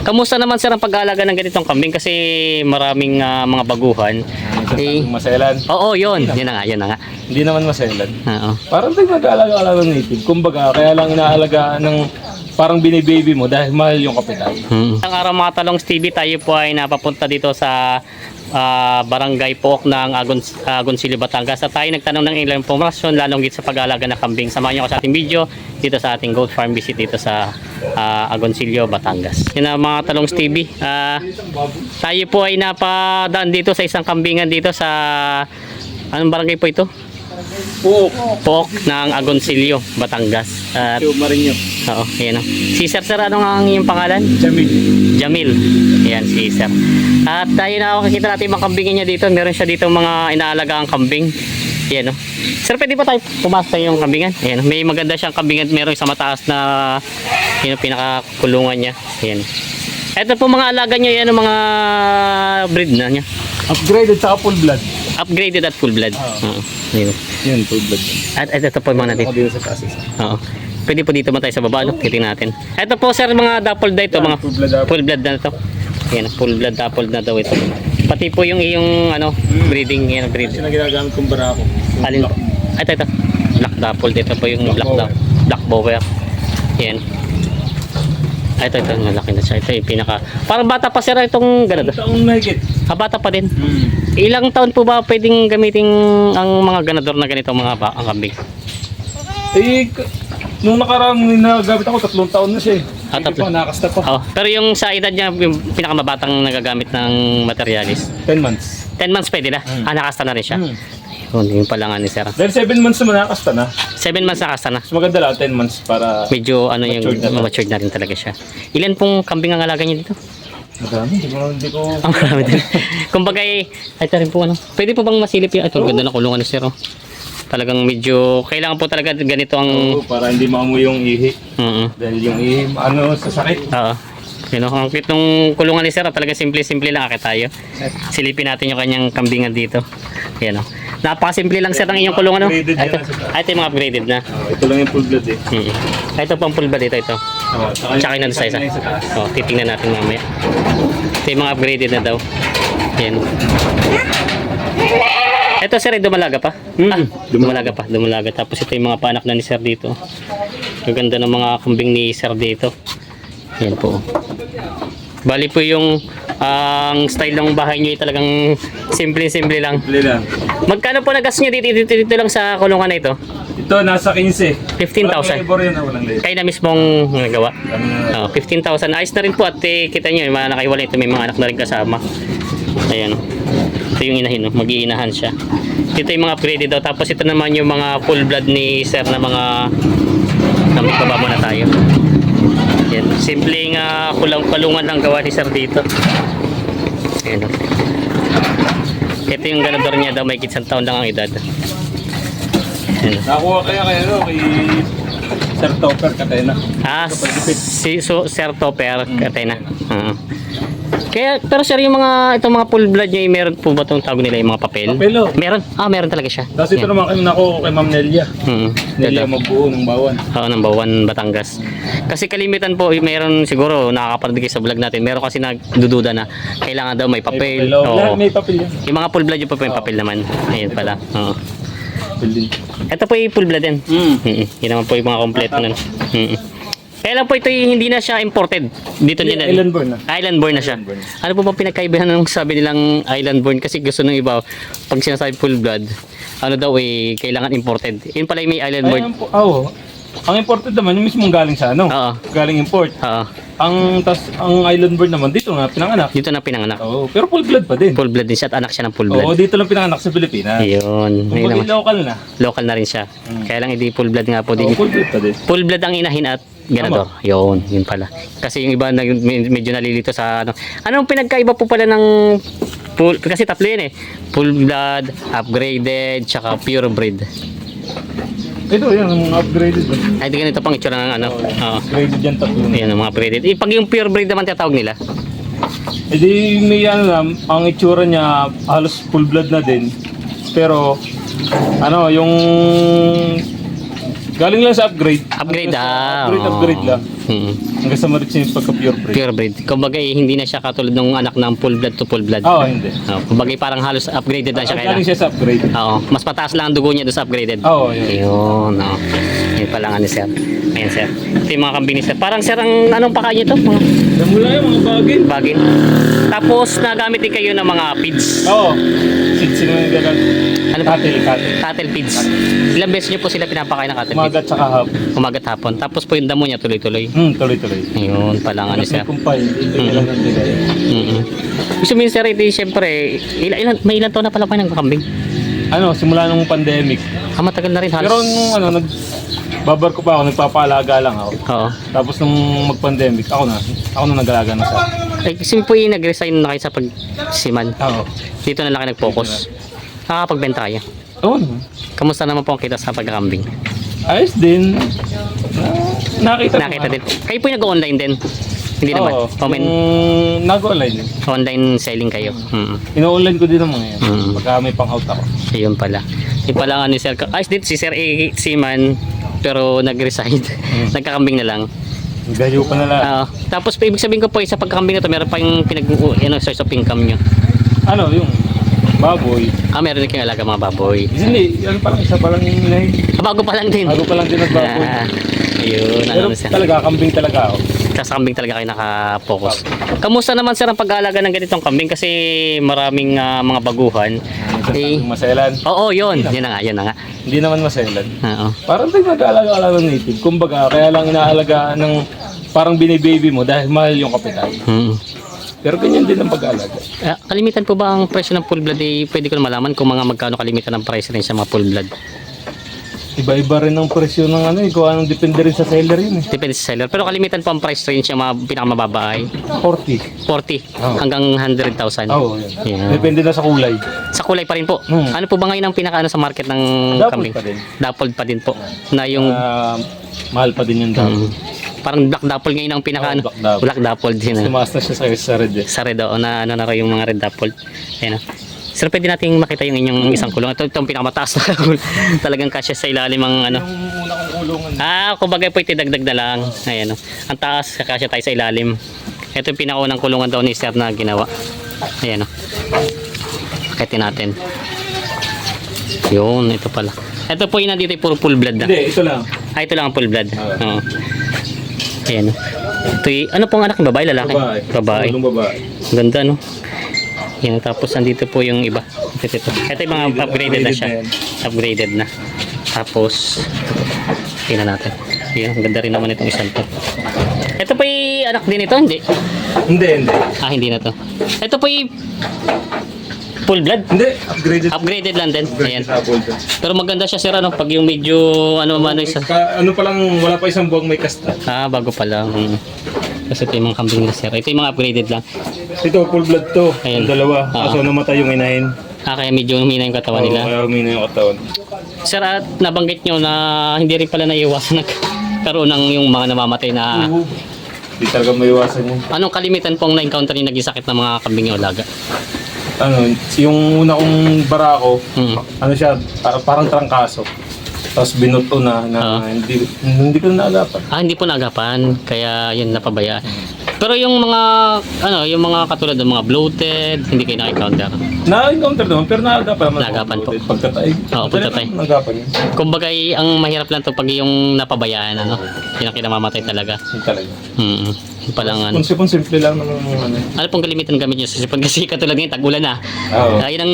Kamusta naman sir ang pag-aalaga ng ganitong kambing kasi maraming mga baguhan. Maselan. Oo, yun. Yun na nga. Hindi naman maselan. Oo. Parang tayo mag-aalaga ng native. Kumbaga, kaya lang inaalagaan ng parang binibaby mo dahil mahal yung kapital. Ang araw mga Talongs TV, tayo po ay napapunta dito sa Barangay Pook ng Agoncillo, Batangas. At tayo nagtanong ng ilang impormasyon lalong git sa pag-aalaga ng kambing. Samahan niyo ako sa ating video dito sa ating goat farm visit dito sa Agoncillo, Batangas. Yun ang mga Talongs TV. Tayo po ay napadaan dito sa isang kambingan dito sa anong barangay po ito? Pook ng Agoncillo, Batangas. At Marinyo. oo, ayan o. Si Sir, ano nga ang iyong pangalan? Jamil. Ayan, si Sir. At tayo na makikita natin yung mga kambingin niya dito. Meron siya dito mga inaalagang kambing. Ayan o. Sir, pwede ba tayo pumasok yung kambingan? Ayan o. May maganda siyang kambingan. Meron sa mataas na yun, pinakakulungan niya. Ayan. Ito po mga alaga niya. Yan ang mga breed na niya. Upgraded sa full blood. Upgraded at full blood. Oo. Ayan. Yun, full blood. At ito po yung mga natin. Ako dito sa taas. Oo. Pwede po dito man tayo sa baba, no? Titingnan natin. Ito po sir, mga dappled na ito, mga full blood na ito. Ayan, full blood dappled na daw ito. Pati po yung iyong breeding, yan breed. Kasi na ginagamit kong barako. Alin? Ito. Black dappled, ito po yung black bower. Ayan. Ito, malaki na siya. Ito yung pinaka, parang bata pa sir itong ganado. Taong mahigit. Bata pa din. Ilang taon po ba pwedeng gamitin ang mga ganador na ganito ang kambing? Nung nakarang nagagamit ako, 3 taon na siya eh. Tatlo. Hindi pa, nakasta pa. Oh, pero yung sa edad niya, yung pinakamabatang nagagamit ng materialis, 10 months. 10 months pwede na. Nakasta na rin siya. Yun pala nga ni Sir. Dahil 7 months naman nakasta na. 7 months nakasta na. Mas maganda lang, 10 months para Medyo matured matured na rin talaga siya. Ilan pong kambing ang alaga niya dito? madami. Hindi ko... Ang marami din. Kumbaga ito rin po Pwede po bang masilip yung ito? Ganda na kulungan ni Sir. Talagang medyo, kailangan po talaga ganito ang... Oo, para hindi maamoy yung ihi. Dahil yung ihi, sasakit. Oo. Yun, ang cute nung kulungan ni Sir. Talagang simple-simple lang akit tayo. Silipin natin yung kanyang kambingan dito. Yan o. Napakasimple lang Sir ng inyong kulungan. Upgraded yan. Ito yung mga upgraded na. Ito lang yung full blood eh. Ito pang full blood ito. Tsaka yung sa isa. Titingnan natin mamaya. Ito yung mga upgraded na daw. Yan. Ito Sir, ay dumalaga pa? Dumalaga. Tapos ito yung mga panak na ni Sir dito. Gaganda ng mga kambing ni Sir dito. Yan po. Bali po yung ang style ng bahay nyo ay talagang simple lang. Magkano po nagas nyo dito lang sa kulungan na ito? Ito, nasa 15. 15,000. Kayo na mismong nagawa. 15,000. Ayos na rin po at kita nyo, yung mga nakaiwala ito, may mga anak na rin kasama. Ayan. Ito yung inahin, mag-iinahan siya. Ito yung mga upgraded daw. Tapos ito naman yung mga full blood ni Sir na mga baba muna tayo. Yan. Simpleng kulungan lang gawa ni Sir dito. Ayan. Ito yung ganador niya daw, may kitsang taon lang ang edad. Ayan. Nakuha kay Sir Topper Catena. Sir Topper Catena. Pero Sir, yung itong mga full blood niya, meron po ba itong tawag nila yung mga papel? Papelo. Meron? Meron talaga siya. Tapos ito naman kay Ma'am Nelia. Nelia magbuo ng Bawan. Oo, ng Bawan, Batangas. Kasi kalimitan po, meron siguro nakakapanood kayo sa vlog natin. Meron kasi nagdududa na kailangan daw may papel. Lahat may papel yan. Yung mga full blood yung may papel naman. Ayun pala. Oo. Papel din. Ito po yung full blood din. Yun naman po yung mga kompleto nun. Kailan po ito hindi na siya imported? Dito nila. Island born na. Island born na siya. Ano po ba pinagkaibahan ng sabi nilang island born? Kasi gusto ng iba, pag sinasabi full blood, kailangan imported. Yun pala yung may island born. Ang imported naman, yung mismong galing sa galing import. Ang island born naman, dito nga pinanganak. Dito na pinanganak. Pero full blood pa din. Full blood din siya at anak siya ng full blood. Dito lang pinanganak sa Pilipinas. Yun. Kumbaga local na. Local na rin siya. Kaya lang hindi full blood nga po din. Full blood pa din. Full blood ang inahin at ganador. Yun pala. Kasi yung iba medyo nalilito sa Anong pinagkaiba po pala ng full, kasi tatlo yun full blood, upgraded, tsaka pure breed. Ito yung upgraded. Ay, ganito pang itsura ng Upgraded yan tatlo. Ayan, mga upgraded. Pag yung pure breed naman tinatawag nila. May ang itsura niya halos full blood na din. Pero yung galing lang sa upgrade. Upgrade Upgrade lang. Hanggang sa ma-reach yung pagka pure breed. Pure breed. Kumbaga hindi na siya katulad ng anak ng full blood to full blood. Oo, hindi. Kumbaga parang halos upgraded na siya Galing siya sa upgrade. Oo, mas mataas lang ang dugo niya doon sa upgraded. Oo, yun. Yun, no. Yun pala nga ni sir. Ayan sir. Ito yung mga kambing ni sir. Parang sir, anong paka niyo to? Mga Mula yung mga bagin. bagin. Tapos nagamit din kayo ng mga feeds. Oo. Sino yung galang? Ano ba? Cattle. Cattle feeds. Ilang beses niyo po sila pinapakain ng cattle feeds? Umagat tsaka hap. Umagat hapon. Tapos po yung damo niya tuloy-tuloy. Tuloy-tuloy. Ayun pala nga ni sir. May kumpay. Hindi lang ang bigay. Gusto mo sir, ito siyempre, may ilan taon na pala kayo nagkakambing? Simula nung pandemic. Matagal na rin halos. Pero nung babar ko pa ako, nagpapaalaga lang ako. Oo. Tapos nung mag-pandemic, ako na nag-alaga na sa akin. Kasi po yung nag-resign na kayo sa pagsiman. Oo. Dito na lang kayo nag-focus. Nakakapagbenta kayo. Oo. Kamusta naman po ang kita sa pagkakambing? Ayos din. Nakita Nakita din. Kayo po yung nag-online din? Hindi naman. Oo. Comment. Nag-online din. Online selling kayo. Ino-online ko din naman ngayon. Mm. Pagka may pang-out ako. Ayun pala. Yung pala nga ni Sir. Ayos dito si Sir A. Seaman. Pero nag-resign. Nagkakambing na lang. Gayo pa na lang. Tapos ibig sabihin ko po sa pagkakambing na to, meron pa yung source of income nyo. Yung baboy. Meron din kayong alaga mga baboy. Hindi, isa pa lang yung inahin. Bago pa lang din. Bago pa lang din nagbaboy. Ayun, Pero Sir. talaga, kambing talaga ako. Sa kambing talaga kayo naka-focus. Kamusta naman sir ang pag-aalaga ng ganitong kambing kasi maraming mga baguhan. Yung maselan. Oo, yun na nga. Hindi naman maselan. Oo. Parang nag-aalaga ng native. Kumbaga, kaya lang inaalagaan ng parang binibaby mo dahil mahal yung kapital. Pero ganyan din ang pag-aalaga. Kalimitan po ba ang presyo ng full blood? Pwede ko na malaman kung magkano kalimitan ang price rin sa mga full blood. Iba-iba rin ang presyo ng kung anong depende rin sa seller yun Depende sa seller. Pero kalimitan po ang price range yung mga pinakamababa ay 40. 40 hanggang 100,000. Oo, yan. Yeah. Depende na sa kulay. Sa kulay pa rin po. Ano po ba ngayon ang pinakaano sa market ng Dappled kambing? pa din. Dappled pa din po. Na yung Mahal pa din yung dapple. parang black dapple ngayon ang pinakaano. Black Dapple din. Tumaas na siya sa red eh. Sa red na na yung mga red dapple. Ayan. Sir, pwede nating makita yung inyong isang kulong. Ito ang pinakamataas na talagang kasya sa ilalim ang Yung una kong kulungan. Kumbaga po itidagdag na lang. Ayan. Ang taas, kasya tayo sa ilalim. Ito yung pinakaunang kulungan daw ni Sir na ginawa. Ayan. Pakitin natin. Yun, ito pala. Ito po yung nandito puro full blood na. Hindi, ito lang. Ito lang ang full blood. Oo. Ayan. Ito ano pong anak ng babae, lalaki? Babae. Kulong babae. Ganda no. Yan, tapos andito po yung iba. Ito yung mga upgraded na siya. Upgraded na. Tapos tingnan natin. Yan, ganda rin naman itong isang to. Ito po yung anak din ito, hindi? Hindi. Hindi na to. Ito po yung full blood. Hindi, upgraded. Upgraded lang din. Ayan. Sa Apple. Pero maganda siya sir, pag yung medyo isa. Pa lang, wala pa isang buwang may kasta. Bago pa lang. Kasi ito yung mga kambing na sir. Ito yung mga upgraded lang. Ito, full blood to. Ayan. Yung dalawa. Kaso namatay yung inahin. Kaya medyo humina yung katawan nila. Kaya humina yung katawan. Sir, at nabanggit nyo na hindi rin pala naiiwasan nagkaroon ng yung mga namamatay na... Hindi talaga maiwasan yun. Anong kalimitan pong na-encounter yung naging sakit ng mga kambing yung alaga? Yung una kong barako, siya, parang trangkaso. Tapos binuto na hindi ko na naagapan. Hindi po naagapan, kaya yun napabaya. Pero yung mga yung mga katulad ng mga bloated, hindi kayo na-encounter. Na-encounter naman, pero naagapan naman. Naagapan po. Pagtatay. Oo, pagtatay. Naagapan yun. Kumbaga ang mahirap lang to pag yung napabayaan, yun ang kinamamatay talaga. Yun talaga. Yung palang Simple lang naman Ano pong kalimitan gamit nyo sa sipon? Kasi katulad ngayon, tag-ulan na. Oo. Yun ang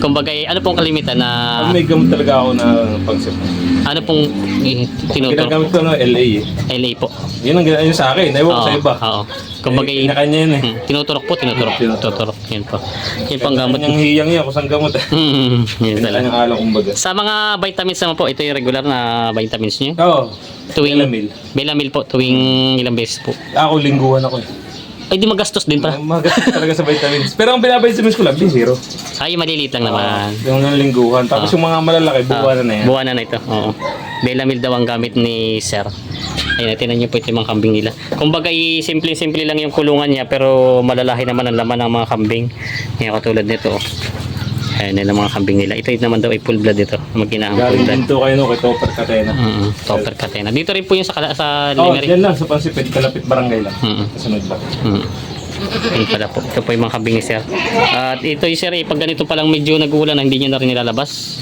kumbaga, ano pong kalimitan na... May gamot talaga ako na pangsipon. Ano pong tinuturo? Ginagamit ko LA eh. LA po. Yun ang ginagawa sa akin. Ewan ko sa iba. Oo. Kumbaga, Kanya yun eh. tinuturok po. Tuturok. Yun po. Yun po ang gamot. Kanyang hiyang yan kung saan gamot eh. Yun talaga. Kanyang alam kumbaga. Sa mga vitamins naman po, ito yung regular na vitamins nyo? Oo. Belamil. Belamil po, tuwing ilang beses po. Ako lingguhan ako eh. Ay, di magastos din pa. Magastos talaga sa vitamins. Pero ang binavitamins ko lang, zero. Ay, maliliit lang naman. Yung lingguhan. Tapos yung mga malalaki, buwanan na yan. Buwanan na ito, oo. Belamil daw ang gamit ni Sir. Ayun, tinan niyo po ito yung mga kambing nila. Kumbaga, simple-simple lang yung kulungan niya, pero malalaki naman ang laman ng mga kambing. Yan, katulad nito. Ayan na mga kambing nila. Ito naman daw ay full blood ito. Mag-inaang full Galing blood. din to kayo, no, kay Topper Catena. Topper Catena. Dito rin po yung sa Oh, Limery. yan lang, sa Pansipid, kalapit barangay lang. Kasunod lang. Yun pala po. Ito po yung mga kambing ni sir. At ito yung sir, pag ganito palang medyo nag-uulan, hindi nyo na rin nilalabas.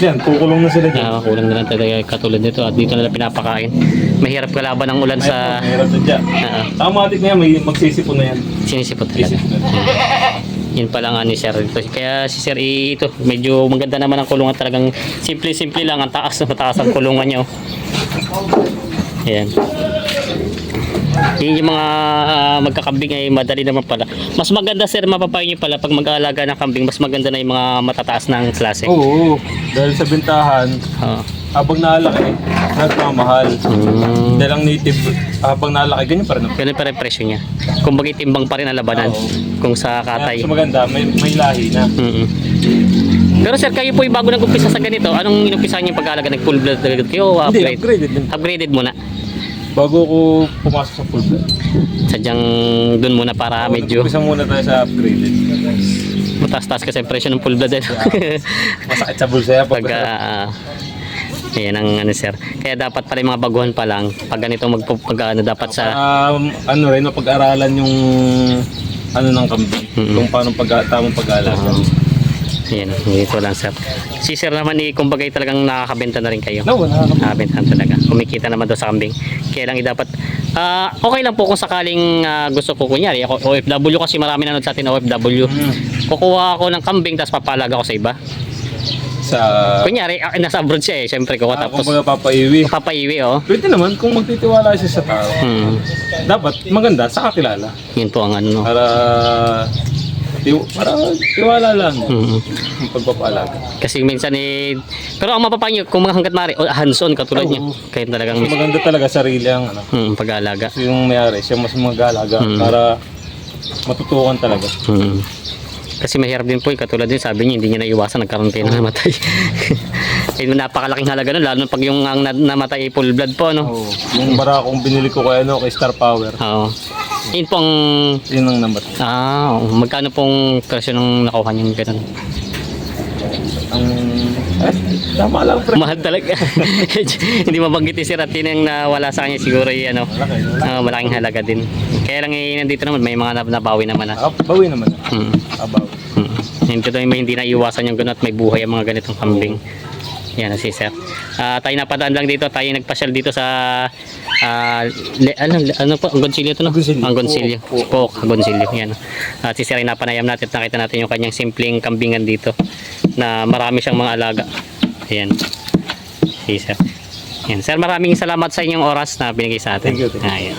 Yan, kukulong na sila dyan. Kulang na lang talaga katulad nito. At dito nila pinapakain. Mahirap kalaban ng ulan sa... Mahirap na dyan. Automatic na yan, may magsisipon na yan. Sinisipot talaga. Yun pala nga ni sir dito. Kaya si sir ito, medyo maganda naman ang kulungan talagang simple-simple lang. Ang taas na mataas ang kulungan niya. Ayan. Yung mga magkakambing ay madali naman pala. Mas maganda sir, mapapayo nyo pala pag mag-aalaga ng kambing, mas maganda na yung mga matataas ng klase. Oo, dahil sa bintahan, habang nalaki, nagmamahal. Dahil ang native, habang nalaki, ganyan pa rin. Ganun pa rin presyo niya. Kung bagay timbang pa rin ang labanan. Kung sa katay. Kaya maganda, may lahi na. Pero sir, kayo po yung bago nag-umpisa sa ganito. Anong inumpisa niyo pag-aalaga ng full blood kayo? Hindi, upgraded din. Upgraded muna. Bago ko pumasok sa full blood. Sadyang dun muna para medyo Umpisa muna tayo sa upgraded. mataas-taas kasi ang presyo ng full blood. Masakit sa bulsa yan. Pag yan ang ano sir. Kaya dapat pala yung mga baguhan pa lang. Pag ganito dapat sa ano rin, mapag-aralan yung ano ng kambing. Kung paano tamang pag-aalaga. yan, dito lang sir. Si sir naman kumbaga talagang nakakabenta na rin kayo. No, wala. Nakakabenta talaga. Kumikita naman daw sa kambing. Kaya lang dapat okay lang po kung sakaling gusto ko kunyari ako OFW kasi marami nanood sa atin OFW. Kukuha ako ng kambing tapos papalaga ko sa iba. Sa Kunyari nasa abroad siya syempre ko tapos kung papaiwi. papaiwi oh. Pwede naman kung magtitiwala siya sa tao. Dapat maganda sa kakilala. Yun po ang ano no. Para tiwala lang yung pagpapalaga. Kasi minsan pero ang mapapanyo kung mga hanggat mari hands-on katulad niyo. Kaya talagang Maganda talaga sarili ang pag-aalaga. kasi yung may-ari siya mas mag-aalaga para matutukan talaga. Kasi mahirap din po katulad din sabi niyo hindi niya naiwasan nagkaroon kayo ng namatay. Napakalaking halaga nun lalo pag yung ang namatay ay full blood po no. Yung barakong binili ko kay Star Power. Oo. Yun pong Yun ang number. magkano pong presyo ng nakuha niyo ganun? Tama lang pre. Mahal talaga. Hindi mabanggit si Ratin yung nawala sa kanya siguro yung malaking halaga din. Kaya lang nandito naman may mga nabawi naman Bawi naman. Bawi. Hindi hindi naiwasan yung ganun at may buhay ang mga ganitong kambing. Yan si sir. Tayo napadaan lang dito, tayo nagpasyal dito sa ano po, ang Gonsilyo to no? Ang Gonsilyo. Spoke, Gonsilyo. Yan. Si sir ay napanayam natin, nakita natin yung kanyang simpleng kambingan dito na marami siyang mga alaga. Ayan. Si sir. Yan. Sir, maraming salamat sa inyong oras na binigay sa atin. Thank you. Ayan.